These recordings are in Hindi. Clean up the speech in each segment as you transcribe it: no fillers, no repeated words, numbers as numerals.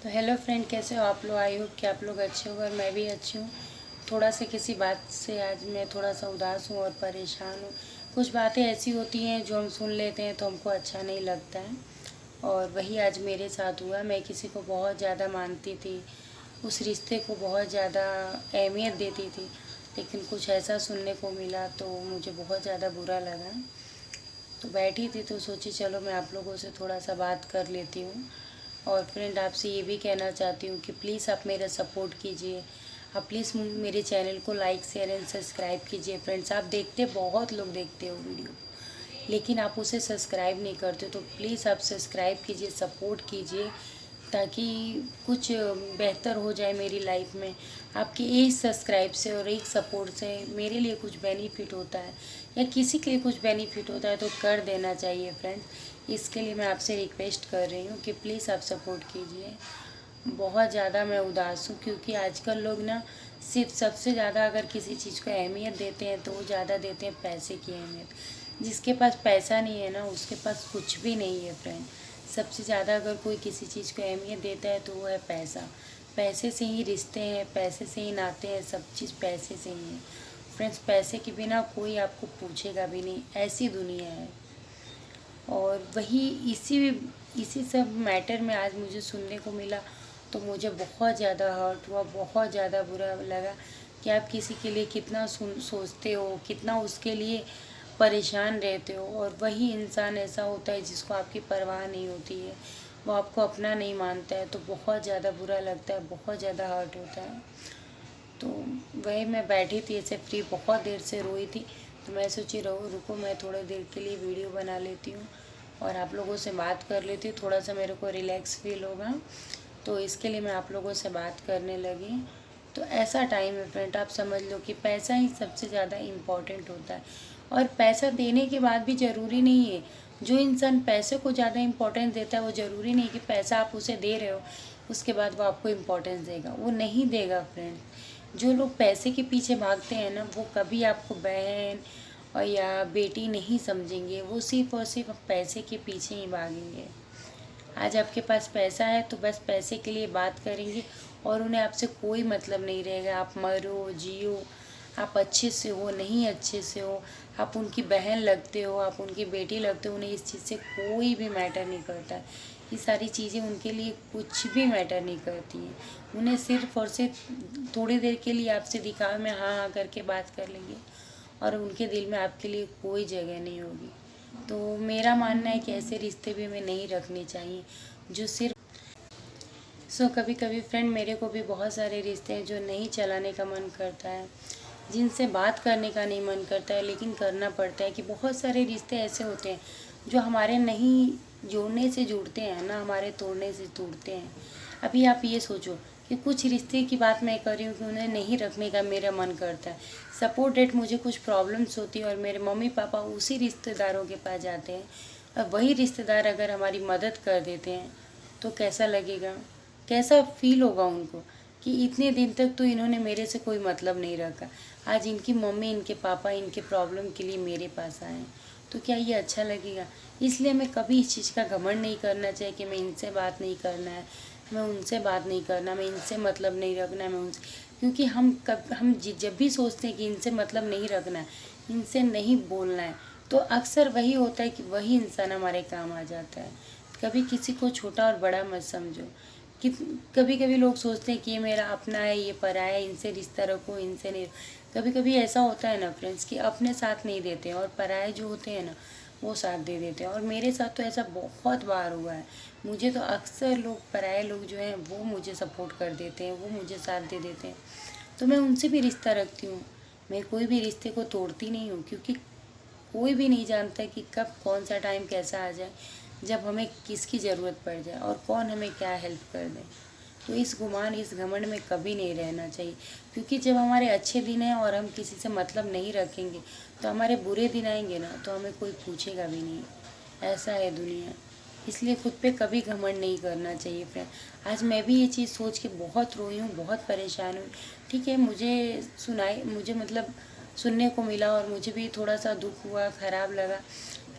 तो हेलो फ्रेंड, कैसे हो आप लोग। आई होप कि आप लोग अच्छे हो और मैं भी अच्छी हूँ। थोड़ा सा किसी बात से आज मैं थोड़ा सा उदास हूँ और परेशान हूँ। कुछ बातें ऐसी होती हैं जो हम सुन लेते हैं तो हमको अच्छा नहीं लगता है, और वही आज मेरे साथ हुआ। मैं किसी को बहुत ज़्यादा मानती थी, उस रिश्ते को बहुत ज़्यादा अहमियत देती थी, लेकिन कुछ ऐसा सुनने को मिला तो मुझे बहुत ज़्यादा बुरा लगा। तो बैठी थी तो सोची चलो मैं आप लोगों से थोड़ा सा बात कर लेती हूँ। और फ्रेंड, आपसे ये भी कहना चाहती हूँ कि प्लीज़ आप मेरा सपोर्ट कीजिए। आप प्लीज़ मेरे चैनल को लाइक शेयर एंड सब्सक्राइब कीजिए। फ्रेंड्स, आप देखते, बहुत लोग देखते हो वीडियो, लेकिन आप उसे सब्सक्राइब नहीं करते, तो प्लीज़ आप सब्सक्राइब कीजिए, सपोर्ट कीजिए, ताकि कुछ बेहतर हो जाए मेरी लाइफ में। आपकी एक सब्सक्राइब से और एक सपोर्ट से मेरे लिए कुछ बेनिफिट होता है या किसी के लिए कुछ बेनिफिट होता है तो कर देना चाहिए फ्रेंड्स। इसके लिए मैं आपसे रिक्वेस्ट कर रही हूँ कि प्लीज़ आप सपोर्ट कीजिए। बहुत ज़्यादा मैं उदास हूँ, क्योंकि आजकल लोग ना सिर्फ सबसे ज़्यादा अगर किसी चीज़ को अहमियत देते हैं तो वो ज़्यादा देते हैं पैसे की अहमियत। जिसके पास पैसा नहीं है ना, उसके पास कुछ भी नहीं है फ्रेंड। सबसे ज़्यादा अगर कोई किसी चीज़ को अहमियत देता है तो वो है पैसा। पैसे से ही रिश्ते हैं, पैसे से ही नाते हैं, सब चीज़ पैसे से ही है फ्रेंड्स। पैसे के बिना कोई आपको पूछेगा भी नहीं, ऐसी दुनिया है। और वही इसी सब मैटर में आज मुझे सुनने को मिला तो मुझे बहुत ज़्यादा हर्ट हुआ, बहुत ज़्यादा बुरा लगा कि आप किसी के लिए कितना सोचते हो, कितना उसके लिए परेशान रहते हो, और वही इंसान ऐसा होता है जिसको आपकी परवाह नहीं होती है, वो आपको अपना नहीं मानता है, तो बहुत ज़्यादा बुरा लगता है, बहुत ज़्यादा हर्ट होता है। तो वही मैं बैठी थी ऐसे फ्री, बहुत देर से रोई थी, तो मैं सोची रहो रुको मैं थोड़ी देर के लिए वीडियो बना लेती हूँ और आप लोगों से बात कर लेती हूँ, थोड़ा सा मेरे को रिलैक्स फील होगा। तो इसके लिए मैं आप लोगों से बात करने लगी। तो ऐसा टाइम है फ्रेंड, आप समझ लो कि पैसा ही सबसे ज़्यादा इम्पॉर्टेंट होता है। और पैसा देने के बाद भी ज़रूरी नहीं है, जो इंसान पैसे को ज़्यादा इम्पोर्टेंस देता है वो ज़रूरी नहीं कि पैसा आप उसे दे रहे हो उसके बाद वो आपको इम्पोर्टेंस देगा, वो नहीं देगा फ्रेंड। जो लोग पैसे के पीछे भागते हैं ना, वो कभी आपको बहन और या बेटी नहीं समझेंगे, वो सिर्फ और सिर्फ पैसे के पीछे ही भागेंगे। आज आपके पास पैसा है तो बस पैसे के लिए बात करेंगे और उन्हें आपसे कोई मतलब नहीं रहेगा। आप मरो जियो, आप अच्छे से हो नहीं अच्छे से हो, आप उनकी बहन लगते हो, आप उनकी बेटी लगते हो, उन्हें इस चीज़ से कोई भी मैटर नहीं करता है। ये सारी चीज़ें उनके लिए कुछ भी मैटर नहीं करती हैं। उन्हें सिर्फ और सिर्फ थोड़ी देर के लिए आपसे दिखावे में हाँ हाँ करके बात कर लेंगे, और उनके दिल में आपके लिए कोई जगह नहीं होगी। तो मेरा मानना है कि ऐसे रिश्ते भी हमें नहीं रखने चाहिए जो सिर्फ कभी कभी फ्रेंड, मेरे को भी बहुत सारे रिश्ते हैं जो नहीं चलाने का मन करता है, जिनसे बात करने का नहीं मन करता है, लेकिन करना पड़ता है। कि बहुत सारे रिश्ते ऐसे होते हैं जो हमारे नहीं जोड़ने से जुड़ते हैं ना, हमारे तोड़ने से टूटते हैं। अभी आप ये सोचो कि कुछ रिश्ते की बात मैं कर रही हूँ कि उन्हें नहीं रखने का मेरा मन करता है। सपोर्ट डेट मुझे कुछ प्रॉब्लम्स होती है और मेरे मम्मी पापा उसी रिश्तेदारों के पास जाते हैं, और वही रिश्तेदार अगर हमारी मदद कर देते हैं तो कैसा लगेगा, कैसा फील होगा उनको कि इतने दिन तक तो इन्होंने मेरे से कोई मतलब नहीं रखा, आज इनकी मम्मी इनके पापा इनके प्रॉब्लम के लिए मेरे पास आए हैं, तो क्या ये अच्छा लगेगा। इसलिए हमें कभी इस चीज़ का घमंड नहीं करना चाहिए कि मैं इनसे बात नहीं करना है, हमें उनसे बात नहीं करना, हमें इनसे मतलब नहीं रखना है, मैं उनसे, क्योंकि हम जब भी सोचते हैं कि इनसे मतलब नहीं रखना है, इनसे नहीं बोलना है, तो अक्सर वही होता है कि वही इंसान हमारे काम आ जाता है। कभी किसी को छोटा और बड़ा मत समझो। कि कभी कभी लोग सोचते हैं कि ये मेरा अपना है, ये पराया है, इनसे रिश्ता रखो, इनसे नहीं। कभी कभी ऐसा होता है ना फ्रेंड्स कि अपने साथ नहीं देते हैं और पराये जो होते हैं ना वो साथ दे देते हैं, और मेरे साथ तो ऐसा बहुत बार हुआ है। मुझे तो अक्सर लोग, पराये लोग जो हैं वो मुझे सपोर्ट कर देते हैं, वो मुझे साथ दे देते हैं, तो मैं उनसे भी रिश्ता रखती हूँ। मैं कोई भी रिश्ते को तोड़ती नहीं हूँ, क्योंकि कोई भी नहीं जानता कि कब कौन सा टाइम कैसा आ जाए जब हमें किसकी ज़रूरत पड़ जाए और कौन हमें क्या हेल्प कर दे। तो इस गुमान, इस घमंड में कभी नहीं रहना चाहिए, क्योंकि जब हमारे अच्छे दिन हैं और हम किसी से मतलब नहीं रखेंगे तो हमारे बुरे दिन आएंगे ना तो हमें कोई पूछेगा भी नहीं। ऐसा है दुनिया। इसलिए खुद पे कभी घमंड नहीं करना चाहिए फ्रेंड। आज मैं भी ये चीज़ सोच के बहुत रोई हूँ, बहुत परेशान हूँ। ठीक है, मुझे मतलब सुनने को मिला और मुझे भी थोड़ा सा दुख हुआ, ख़राब लगा,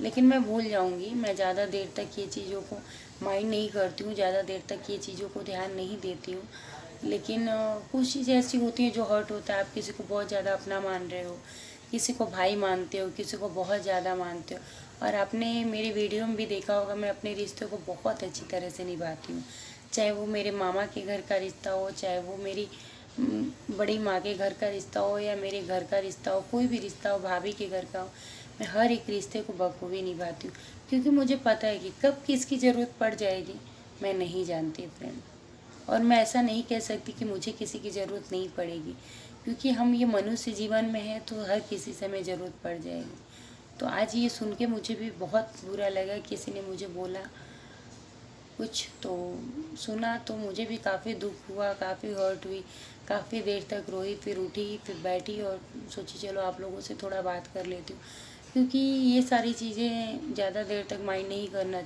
लेकिन मैं भूल जाऊँगी। मैं ज़्यादा देर तक ये चीज़ों को माइंड नहीं करती हूँ, ज़्यादा देर तक ये चीज़ों को ध्यान नहीं देती हूँ। लेकिन कुछ चीज़ें ऐसी होती हैं जो हर्ट होता है। आप किसी को बहुत ज़्यादा अपना मान रहे हो, किसी को भाई मानते हो, किसी को बहुत ज़्यादा मानते हो। और आपने मेरी वीडियो में भी देखा होगा, मैं अपने रिश्ते को बहुत अच्छी तरह से निभाती हूँ। चाहे वो मेरे मामा के घर का रिश्ता हो, चाहे वो मेरी बड़ी माँ के घर का रिश्ता हो, या मेरे घर का रिश्ता हो, कोई भी रिश्ता हो, भाभी के घर का हो, मैं हर एक रिश्ते को बखूबी निभाती हूँ। क्योंकि मुझे पता है कि कब किसकी ज़रूरत पड़ जाएगी मैं नहीं जानती फ्रेंड। और मैं ऐसा नहीं कह सकती कि मुझे किसी की ज़रूरत नहीं पड़ेगी, क्योंकि हम ये मनुष्य जीवन में हैं तो हर किसी से हमें ज़रूरत पड़ जाएगी। तो आज ये सुन के मुझे भी बहुत बुरा लगा, किसी ने मुझे बोला कुछ, तो सुना तो मुझे भी काफ़ी दुख हुआ, काफ़ी हर्ट हुई, काफ़ी देर तक रोई, फिर उठी, फिर बैठी और सोची चलो आप लोगों से थोड़ा बात कर लेती हूँ, क्योंकि ये सारी चीज़ें ज़्यादा देर तक माइंड नहीं करना।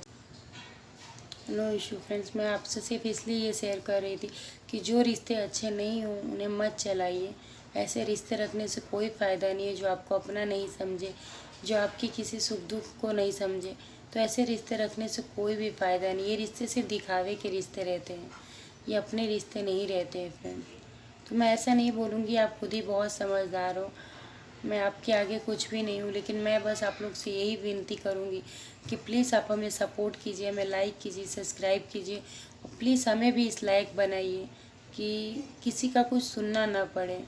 नो इशू फ्रेंड्स, मैं आपसे सिर्फ इसलिए ये शेयर कर रही थी कि जो रिश्ते अच्छे नहीं हों उन्हें मत चलाइए। ऐसे रिश्ते रखने से कोई फ़ायदा नहीं है जो आपको अपना नहीं समझे, जो आपकी किसी सुख दुख को नहीं समझे। तो ऐसे रिश्ते रखने से कोई भी फ़ायदा नहीं। ये रिश्ते सिर्फ दिखावे के रिश्ते रहते हैं, ये अपने रिश्ते नहीं रहते हैं फ्रेंड। तो मैं ऐसा नहीं बोलूँगी, आप खुद ही बहुत समझदार हो, मैं आपके आगे कुछ भी नहीं हूँ। लेकिन मैं बस आप लोग से यही विनती करूँगी कि प्लीज़ आप हमें सपोर्ट कीजिए, हमें लाइक कीजिए, सब्सक्राइब कीजिए, और प्लीज़ हमें भी इस लायक बनाइए कि किसी का कुछ सुनना ना पड़े।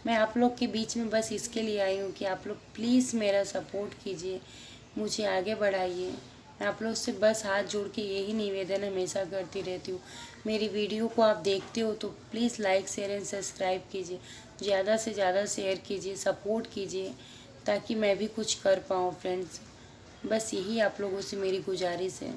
मैं आप लोग के बीच में बस इसके लिए आई हूँ कि आप लोग प्लीज़ मेरा सपोर्ट कीजिए, मुझे आगे बढ़ाइए। मैं आप लोग से बस हाथ जोड़ के यही निवेदन हमेशा करती रहती हूँ। मेरी वीडियो को आप देखते हो तो please like share and subscribe कीजिए, ज़्यादा से ज़्यादा शेयर कीजिए, सपोर्ट कीजिए, ताकि मैं भी कुछ कर पाऊँ फ्रेंड्स। बस यही आप लोगों से मेरी गुजारिश है।